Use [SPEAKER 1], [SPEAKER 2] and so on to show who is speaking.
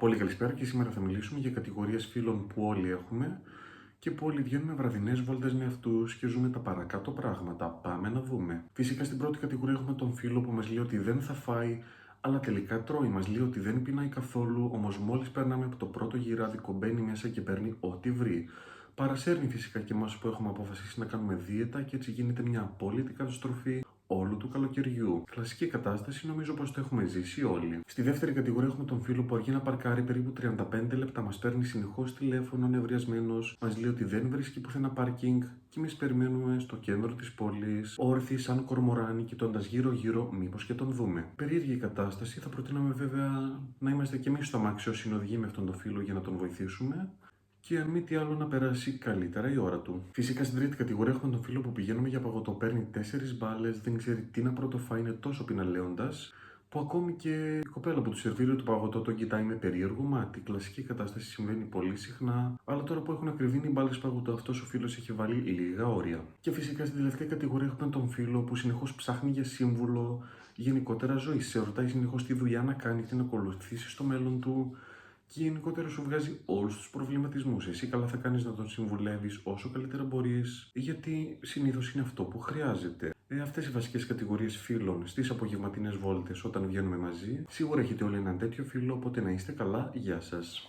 [SPEAKER 1] Πολύ καλησπέρα και σήμερα θα μιλήσουμε για κατηγορίες φίλων που όλοι έχουμε και που όλοι βγαίνουμε βραδινές βόλτες με αυτούς και ζούμε τα παρακάτω πράγματα. Πάμε να δούμε. Φυσικά στην πρώτη κατηγορία έχουμε τον φίλο που μας λέει ότι δεν θα φάει, αλλά τελικά τρώει. Μας λέει ότι δεν πεινάει καθόλου, όμως μόλις περνάμε από το πρώτο γυράδικο μπαίνει μέσα και παίρνει ό,τι βρει. Παρασέρνει φυσικά και εμάς που έχουμε αποφασίσει να κάνουμε δίαιτα και έτσι γίνεται μια απόλυτη καταστροφή όλου του καλοκαιριού. Κλασική κατάσταση, νομίζω πως το έχουμε ζήσει όλοι. Στη δεύτερη κατηγορία έχουμε τον φίλο που αργεί να παρκάρει περίπου 35 λεπτά, μας παίρνει συνεχώς τηλέφωνο, νευριασμένος, μας λέει ότι δεν βρίσκει πουθενά πάρκινγκ και εμείς περιμένουμε στο κέντρο της πόλης, όρθιοι σαν κορμοράνοι, κοιτώντας γύρω-γύρω, μήπως και τον δούμε. Περίεργη κατάσταση, θα προτείναμε βέβαια να είμαστε και εμείς στο αμάξι ως συνοδηγοί με αυτόν τον φίλο για να τον βοηθήσουμε. Και αν μη τι άλλο, να περάσει καλύτερα η ώρα του. Φυσικά στην τρίτη κατηγορία έχουμε τον φίλο που πηγαίνουμε για παγωτό, παίρνει 4 μπάλες, δεν ξέρει τι να πρωτοφάει, είναι τόσο πειναλέοντας, που ακόμη και η κοπέλα που του σερβίρει το παγωτό τον κοιτάει με περίεργο μάτι. Κλασική κατάσταση, συμβαίνει πολύ συχνά, αλλά τώρα που έχουν ακριβήνει οι μπάλες παγωτό, αυτό ο φίλο έχει βάλει λίγα όρια. Και φυσικά στην τελευταία κατηγορία έχουμε τον φίλο που συνεχώς ψάχνει για σύμβουλο γενικότερα ζωή. Σε ρωτάει συνεχώς τι δουλειά να κάνει, τι να ακολουθήσει στο μέλλον του. Και γενικότερα σου βγάζει όλους τους προβληματισμούς. Εσύ καλά θα κάνεις να τον συμβουλεύεις όσο καλύτερα μπορείς, γιατί συνήθως είναι αυτό που χρειάζεται. Αυτές οι βασικές κατηγορίες φίλων στις απογευματινές βόλτες όταν βγαίνουμε μαζί. Σίγουρα έχετε όλοι έναν τέτοιο φίλο, οπότε να είστε καλά. Γεια σας.